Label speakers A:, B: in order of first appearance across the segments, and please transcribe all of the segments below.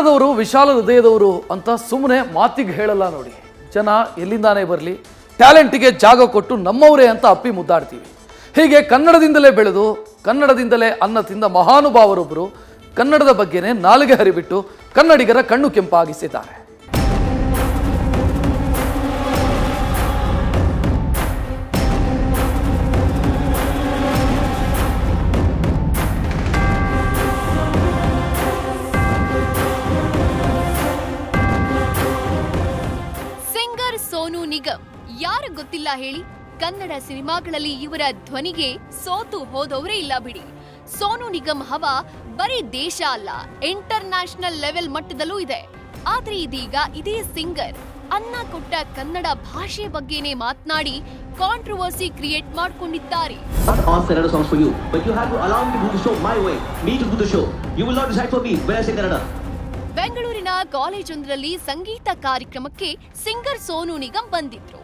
A: ಕನ್ನಡದವರು ವಿಶಾಲ ಹೃದಯದವರು ಅಂತ ಸುಮ್ಮನೆ ಮಾತಿಗೆ ಹೇಳಲ್ಲ ನೋಡಿ. ಜನ ಎಲ್ಲಿಂದಾನೇ ಬರಲಿ ಟ್ಯಾಲೆಂಟಿಗೆ ಜಾಗ ಕೊಟ್ಟು ನಮ್ಮವರೇ ಅಂತ ಅಪ್ಪಿ ಮುದ್ದಾಡ್ತೀವಿ. ಹೀಗೆ ಕನ್ನಡದಿಂದಲೇ ಬೆಳೆದು ಕನ್ನಡದಿಂದಲೇ ಅನ್ನ ತಿಂದ ಮಹಾನುಭಾವರೊಬ್ಬರು ಕನ್ನಡದ ಬಗ್ಗೆನೇ ನಾಲಿಗೆ ಹರಿಬಿಟ್ಟು ಕನ್ನಡಿಗರ ಕಣ್ಣು ಕೆಂಪಾಗಿಸಿದ್ದಾರೆ.
B: ಸಿಂಗರ್ ಸೋನು ನಿಗಮ್ ಯಾರು ಗೊತ್ತಿಲ್ಲ ಹೇಳಿ. ಕನ್ನಡ ಸಿನಿಮಾಗಳಲ್ಲಿ ಇವರ ಧ್ವನಿಗೆ ಸೋತು ಹೋದವರೇ ಇಲ್ಲ ಬಿಡಿ. ಸೋನು ನಿಗಮ್ ಹವಾ ಬರೀ ದೇಶ ಅಲ್ಲ, ಇಂಟರ್ನ್ಯಾಷನಲ್ ಲೆವೆಲ್ ಮಟ್ಟದಲ್ಲೂ ಇದೆ. ಆದ್ರೆ ಇದೀಗ ಇದೇ ಸಿಂಗರ್ ಅನ್ನ ಕೊಟ್ಟ ಕನ್ನಡ ಭಾಷೆ ಬಗ್ಗೆನೇ ಮಾತನಾಡಿ ಕಾಂಟ್ರವರ್ಸಿ ಕ್ರಿಯೇಟ್ ಮಾಡ್ಕೊಂಡಿದ್ದಾರೆ. ಬೆಂಗಳೂರಿನ ಕಾಲೇಜೊಂದರಲ್ಲಿ ಸಂಗೀತ ಕಾರ್ಯಕ್ರಮಕ್ಕೆ ಸಿಂಗರ್ ಸೋನು ನಿಗಮ್ ಬಂದಿದ್ರು.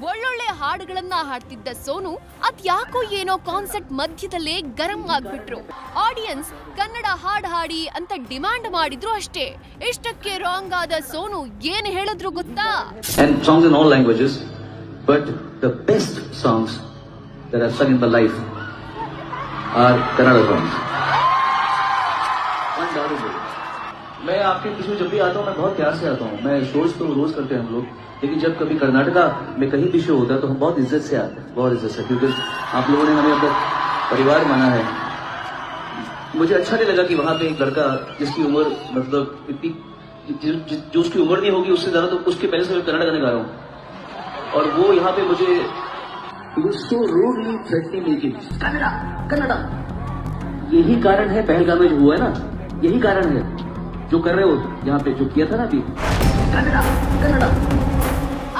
B: ಒಳ್ಳೊಳ್ಳೆ ಹಾಡುಗಳನ್ನ ಹಾಡ್ತಿದ್ದ ಸೋನು ಅದ್ಯಾಕೋ ಏನೋ ಕಾನ್ಸರ್ಟ್ ಮಧ್ಯದಲ್ಲೇ ಗರಂ ಆಗ್ಬಿಟ್ರು. ಆಡಿಯನ್ಸ್ ಕನ್ನಡ ಹಾಡ್ ಹಾಡಿ ಅಂತ ಡಿಮ್ಯಾಂಡ್ ಮಾಡಿದ್ರು ಅಷ್ಟೇ. ಇಷ್ಟಕ್ಕೆ ರಾಂಗ್ ಆದ ಸೋನು ಏನ್ ಹೇಳಿದ್ರು ಗೊತ್ತಾ?
C: And songs in all languages, but the best songs that I've sung in my life are Kannada songs. मैं आपके बीच में जब भी आता हूँ मैं बहुत प्यार से आता हूँ. मैं शोज तो रोज करते हैं हम लोग, लेकिन जब कभी कर्नाटका में कहीं भी शो होता है तो हम बहुत इज्जत से आते हैं, बहुत इज्जत से, क्योंकि आप लोगों ने हमें अपना परिवार माना है. मुझे अच्छा नहीं लगा कि वहाँ पे एक लड़का जिसकी उम्र मतलब इतनी जो उसकी उम्र नहीं होगी उससे ज्यादा, तो उसके पहले से मैं कन्नड़ गाने गा रहा हूँ और वो यहाँ पे मुझे so rudely threatening me कि कन्नड़ा. यही कारण है पहलगाम में जो हुआ है ना, यही कारण है जो कर रहे हो यहाँ पे, जो किया था ना अभी.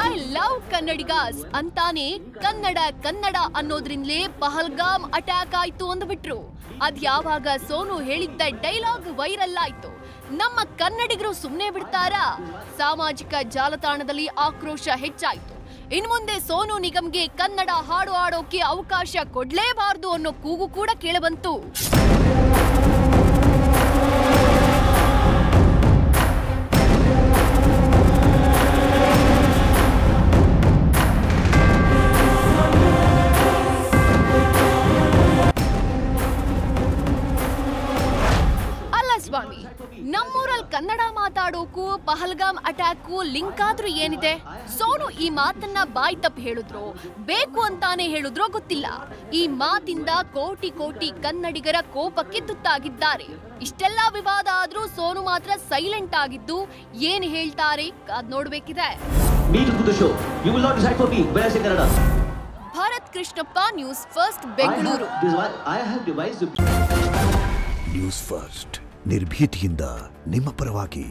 B: ಐ ಲವ್ ಕನ್ನಡಿಗಾಸ್ ಅಂತಾನೆ ಕನ್ನಡ ಅನ್ನೋದ್ರಿಂದಲೇ ಪಹಲ್ಗಾಮ್ ಅಟ್ಯಾಕ್ ಆಯ್ತು ಅಂದ್ಬಿಟ್ರು. ಅದ್ಯಾವಾಗ ಸೋನು ಹೇಳಿದ್ದ ಡೈಲಾಗ್ ವೈರಲ್ ಆಯ್ತು. ನಮ್ಮ ಕನ್ನಡಿಗರು ಸುಮ್ಮನೆ ಬಿಡ್ತಾರಾ? ಸಾಮಾಜಿಕ ಜಾಲತಾಣದಲ್ಲಿ ಆಕ್ರೋಶ ಹೆಚ್ಚಾಯ್ತು. ಇನ್ಮುಂದೆ ಸೋನು ನಿಗಮ್ಗೆ ಕನ್ನಡ ಹಾಡು ಆಡೋಕೆ ಅವಕಾಶ ಕೊಡ್ಲೇಬಾರ್ದು ಅನ್ನೋ ಕೂಗು ಕೂಡ ಕೇಳಬಂತು. ಸ್ವಾಮಿ, ನಮ್ಮೂರಲ್ಲಿ ಕನ್ನಡ ಮಾತಾಡೋಕು ಪಹಲ್ಗಾಮ್ ಅಟ್ಯಾಕು ಲಿಂಕ್ ಆದ್ರೂ ಏನಿದೆ? ಸೋನು ಈ ಮಾತನ್ನ ಬಾಯ್ ತಪ್ಪು ಹೇಳಿದ್ರು ಬೇಕು ಅಂತಾನೆ ಹೇಳಿದ್ರೋ ಗೊತ್ತಿಲ್ಲ. ಈ ಮಾತಿಂದ ಕೋಟಿ ಕನ್ನಡಿಗರ ಕೋಪಕ್ಕೆ ತುತ್ತಾಗಿದ್ದಾರೆ. ಇಷ್ಟೆಲ್ಲ ವಿವಾದ ಆದ್ರೂ ಸೋನು ಮಾತ್ರ ಸೈಲೆಂಟ್ ಆಗಿದ್ದು ಏನ್ ಹೇಳ್ತಾರೆ ಅದ್ ನೋಡ್ಬೇಕಿದೆ. Bharat Krishnappa, news first, Bengaluru.
D: News first ನಿರ್ಭೀತಿಯಿಂದ ನಿಮ್ಮ ಪರವಾಗಿ.